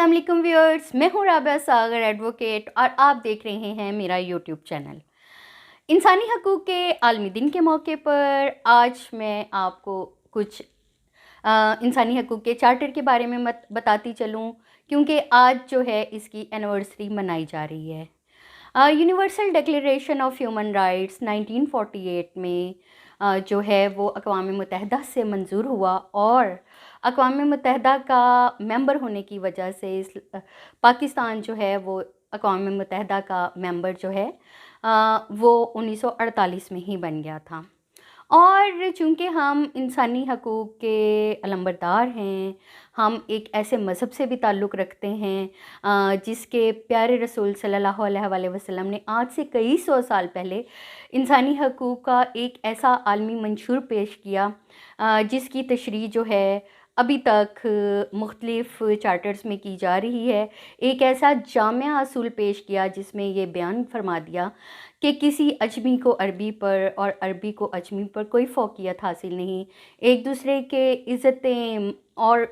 अस्सलाम वालेकुम व्यूअर्स, मैं हूँ राबिया सागर एडवोकेट और आप देख रहे हैं मेरा यूट्यूब चैनल। इंसानी हकूक़ के आलमी दिन के मौके पर आज मैं आपको कुछ इंसानी हकूक़ के चार्टर के बारे में बताती चलूँ, क्योंकि आज जो है इसकी एनिवर्सरी मनाई जा रही है। Universal declaration of human rights 1948 में जो है वो अक़वाम मुत्तहिदा से मंजूर हुआ और अक़वाम मुत्तहिदा का मेंबर होने की वजह से पाकिस्तान जो है वो अक़वाम मुत्तहिदा का मेंबर जो है वो 1948 में ही बन गया था। और चूँकि हम इंसानी हकूक़ के अलंबरदार हैं, हम एक ऐसे मज़हब से भी ताल्लुक़ रखते हैं जिसके प्यारे रसूल सल्लल्लाहु अलैहि वसल्लम ने आज से कई सौ साल पहले इंसानी हकूक़ का एक ऐसा आलमी मंशूर पेश किया जिसकी तशरीह जो है अभी तक मुख्तलिफ़ चार्टर्स में की जा रही है। एक ऐसा जामिया असूल पेश किया जिसमें ये बयान फरमा दिया कि किसी अजमी को अरबी पर और अरबी को अजमी पर कोई फ़ौक़ियत हासिल नहीं, एक दूसरे के इज़्ज़तें और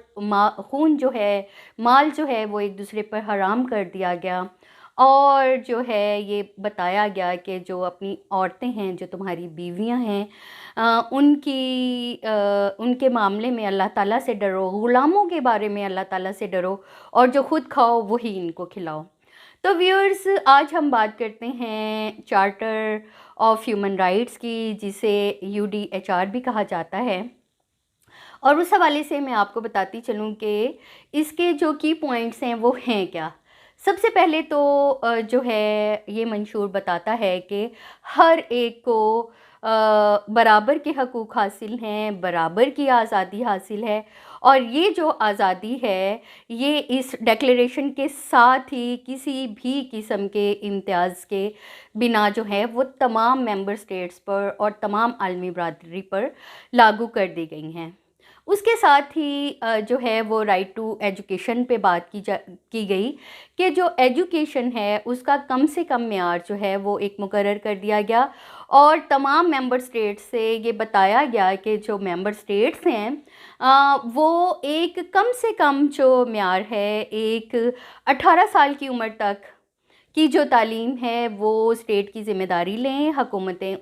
खून जो है, माल जो है वो एक दूसरे पर हराम कर दिया गया। और जो है ये बताया गया कि जो अपनी औरतें हैं, जो तुम्हारी बीवियां हैं, उनके मामले में अल्लाह ताला से डरो, ग़ुलामों के बारे में अल्लाह ताला से डरो और जो ख़ुद खाओ वही इनको खिलाओ। तो व्यूअर्स, आज हम बात करते हैं चार्टर ऑफ ह्यूमन राइट्स की, जिसे UDHR भी कहा जाता है। और उस हवाले से मैं आपको बताती चलूँ कि इसके जो की पॉइंट्स हैं वो हैं क्या। सबसे पहले तो जो है ये मंशूर बताता है कि हर एक को बराबर के हकूक़ हासिल हैं, बराबर की आज़ादी हासिल है। और ये जो आज़ादी है ये इस डिक्लेरेशन के साथ ही किसी भी किस्म के इम्तियाज़ के बिना जो है वो तमाम मेंबर स्टेट्स पर और तमाम आलमी बरादरी पर लागू कर दी गई हैं। उसके साथ ही जो है वो राइट टू एजुकेशन पे बात की गई कि जो एजुकेशन है उसका कम से कम मेयार जो है वो एक मुकर्रर कर दिया गया और तमाम मेंबर स्टेट्स से ये बताया गया कि जो मेंबर स्टेट्स हैं वो एक कम से कम जो मेयार है, एक 18 साल की उम्र तक की जो तालीम है वो स्टेट की ज़िम्मेदारी लें, हुकूमतें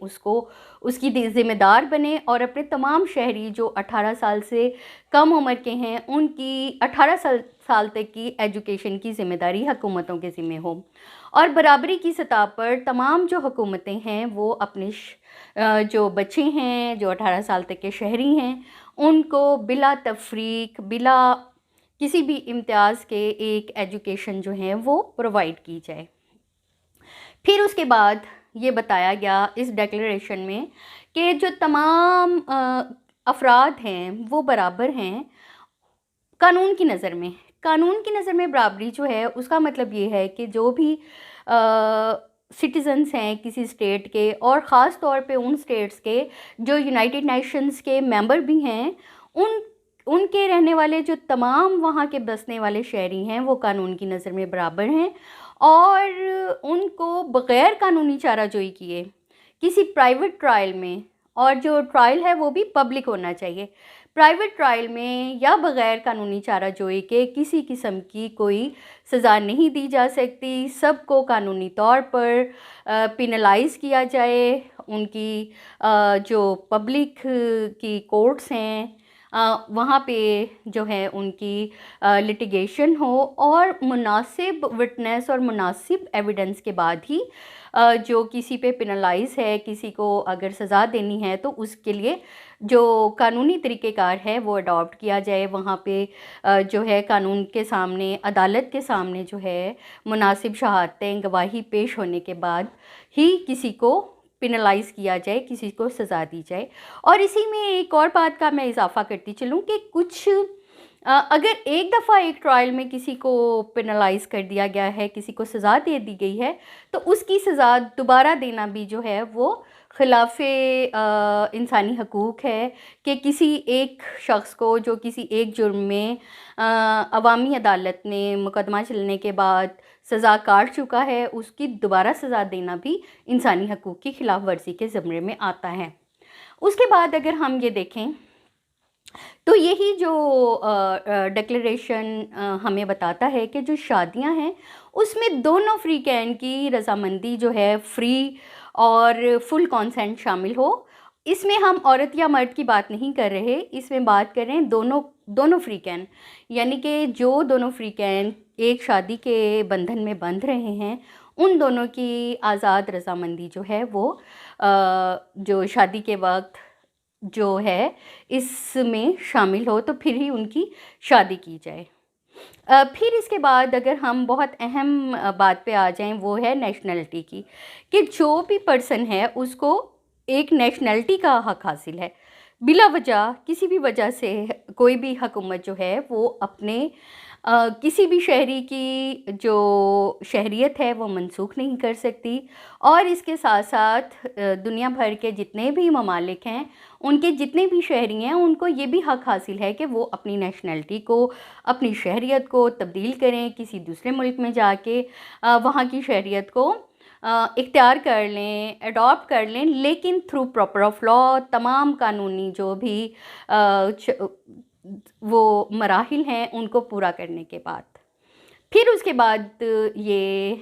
उसकी ज़िम्मेदार बने और अपने तमाम शहरी जो 18 साल से कम उम्र के हैं उनकी 18 साल तक की एजुकेशन की ज़िम्मेदारी हुकूमतों के ज़िम्मे हो। और बराबरी की सतह पर तमाम जो हुकूमतें हैं वो अपने जो बच्चे हैं, जो 18 साल तक के शहरी हैं, उनको बिला तफरीक, बिला किसी भी इम्तियाज़ के एक एजुकेशन जो है वो प्रोवाइड की जाए। फिर उसके बाद ये बताया गया इस डिक्लेरेशन में कि जो तमाम अफराद हैं वो बराबर हैं कानून की नज़र में। कानून की नज़र में बराबरी जो है उसका मतलब ये है कि जो भी सिटीज़न्स हैं किसी स्टेट के, और ख़ास तौर पे उन स्टेट्स के जो यूनाइटेड नेशंस के मेंबर भी हैं, उनके रहने वाले जो तमाम वहाँ के बसने वाले शहरी हैं वो कानून की नज़र में बराबर हैं और उनको बग़ैर कानूनी चाराजोई किए किसी प्राइवेट ट्रायल में, और जो ट्रायल है वो भी पब्लिक होना चाहिए, प्राइवेट ट्रायल में या बग़ैर कानूनी चाराजोई के किसी किस्म की कोई सज़ा नहीं दी जा सकती। सबको कानूनी तौर पर पेनलाइज़ किया जाए। उनकी जो पब्लिक की कोर्ट्स हैं वहाँ पे जो है उनकी लिटिगेशन हो और मुनासिब विटनेस और मुनासिब एविडेंस के बाद ही जो किसी पे पेनलाइज है, किसी को अगर सज़ा देनी है तो उसके लिए जो कानूनी तरीक़ेकार है वो अडॉप्ट किया जाए। वहाँ पे जो है कानून के सामने, अदालत के सामने जो है मुनासिब शहादतें, गवाही पेश होने के बाद ही किसी को पेनलाइज़ किया जाए, किसी को सज़ा दी जाए। और इसी में एक और बात का मैं इजाफ़ा करती चलूँ कि कुछ अगर एक दफ़ा एक ट्रायल में किसी को पेनलाइज़ कर दिया गया है, किसी को सज़ा दे दी गई है, तो उसकी सज़ा दोबारा देना भी जो है वो ख़िलाफ़े इंसानी हकूक़ है कि किसी एक शख्स को जो किसी एक जुर्म में अवामी अदालत ने मुकदमा चलने के बाद सज़ा काट चुका है, उसकी दोबारा सज़ा देना भी इंसानी हकूक़ की ख़िलाफ़ वर्जी के ज़मरे में आता है। उसके बाद अगर हम ये देखें तो यही जो डिक्लेरेशन हमें बताता है कि जो शादियां हैं उसमें दोनों फ़्रीक़ैन की रज़ामंदी जो है फ्री और फुल कंसेंट शामिल हो। इसमें हम औरत या मर्द की बात नहीं कर रहे, इसमें बात कर रहे हैं दोनों दोनों फ़्रीक़ैन, यानी कि जो दोनों फ़्रीक़ैन एक शादी के बंधन में बंध रहे हैं उन दोनों की आज़ाद रज़ामंदी जो है वो जो शादी के वक्त जो है इसमें शामिल हो, तो फिर ही उनकी शादी की जाए। फिर इसके बाद अगर हम बहुत अहम बात पे आ जाएं, वो है नेशनलिटी की, कि जो भी पर्सन है उसको एक नेशनलिटी का हक हासिल है। बिला वजह किसी भी वजह से कोई भी हुकूमत जो है वो अपने किसी भी शहरी की जो शहरियत है वो मनसूख नहीं कर सकती। और इसके साथ साथ दुनिया भर के जितने भी ममालिक हैं उनके जितने भी शहरी हैं उनको ये भी हक हासिल है कि वो अपनी नेशनलिटी को, अपनी शहरियत को तब्दील करें, किसी दूसरे मुल्क में जाके वहाँ की शहरियत को इख्तियार कर लें, अडॉप्ट कर लें, लेकिन थ्रू प्रॉपर ऑफ लॉ तमाम कानूनी जो भी वो मराहिल हैं उनको पूरा करने के बाद। फिर उसके बाद ये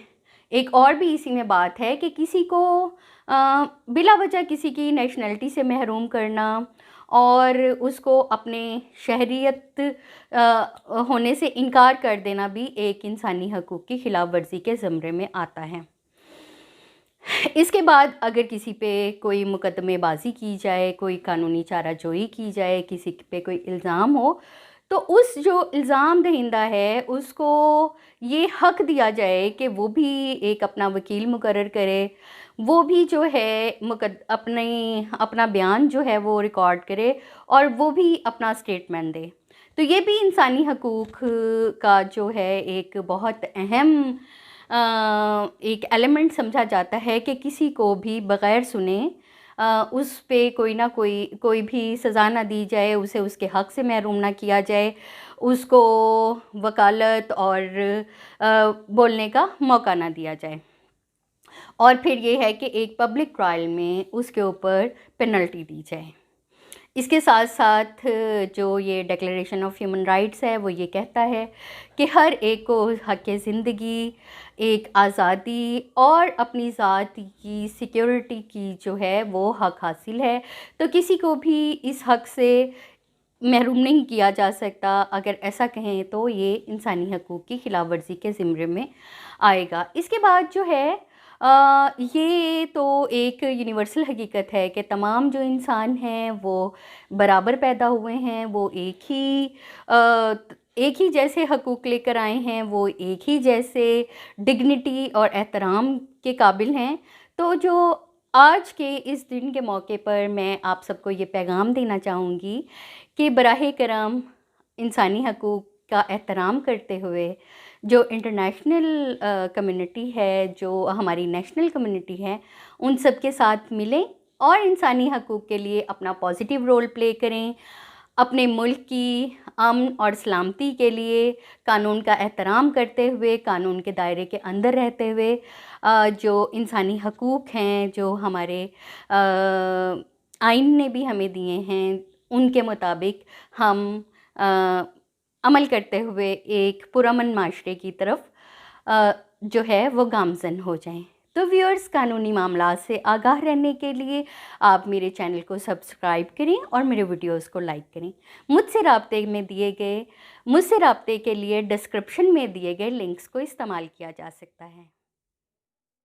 एक और भी इसी में बात है कि किसी को बिला वजह किसी की नेशनलिटी से महरूम करना और उसको अपने शहरियत होने से इनकार कर देना भी एक इंसानी हकूक़ की खिलाफ वर्जी के ज़मरे में आता है। इसके बाद अगर किसी पे कोई मुकदमेबाजी की जाए, कोई कानूनी चाराजोई की जाए, किसी पे कोई इल्ज़ाम हो, तो उस जो इल्ज़ाम दहिंदा है उसको ये हक दिया जाए कि वो भी एक अपना वकील मुकर्रर करे, वो भी जो है अपना बयान जो है वो रिकॉर्ड करे और वो भी अपना स्टेटमेंट दे। तो ये भी इंसानी हकूक़ का जो है एक बहुत अहम एक एलिमेंट समझा जाता है कि किसी को भी बग़ैर सुने उस पे कोई भी सज़ा ना दी जाए, उसे उसके हक़ से महरूम ना किया जाए, उसको वकालत और बोलने का मौका ना दिया जाए। और फिर ये है कि एक पब्लिक ट्रायल में उसके ऊपर पेनल्टी दी जाए। इसके साथ साथ जो ये डिक्लेरेशन ऑफ ह्यूमन राइट्स है वो ये कहता है कि हर एक को हक़ ज़िंदगी, एक आज़ादी और अपनी ज़ात की सिक्योरिटी की जो है वो हक़ हासिल है। तो किसी को भी इस हक़ से महरूम नहीं किया जा सकता। अगर ऐसा कहें तो ये इंसानी हकूक़ की खिलाफ वर्जी के ज़िम्मे में आएगा। इसके बाद जो है ये तो एक यूनिवर्सल हकीकत है कि तमाम जो इंसान हैं वो बराबर पैदा हुए हैं, वो एक ही जैसे हकूक़ लेकर आए हैं, वो एक ही जैसे डिग्निटी और एहतराम के काबिल हैं। तो जो आज के इस दिन के मौके पर मैं आप सबको ये पैगाम देना चाहूँगी कि बराह करम इंसानी हकूक़ का एहतराम करते हुए जो इंटरनेशनल कम्युनिटी है, जो हमारी नेशनल कम्युनिटी है, उन सब के साथ मिलें और इंसानी हकूक़ के लिए अपना पॉजिटिव रोल प्ले करें। अपने मुल्क की अमन और सलामती के लिए कानून का एहतराम करते हुए, कानून के दायरे के अंदर रहते हुए जो इंसानी हकूक़ हैं, जो हमारे आइन ने भी हमें दिए हैं, उनके मुताबिक हम अमल करते हुए एक पुरअमन माशरे की तरफ जो है वो गामज़न हो जाएं। तो व्यूअर्स, कानूनी मामलात से आगाह रहने के लिए आप मेरे चैनल को सब्सक्राइब करें और मेरे वीडियोस को लाइक करें। मुझसे रब्ते के लिए डिस्क्रिप्शन में दिए गए लिंक्स को इस्तेमाल किया जा सकता है।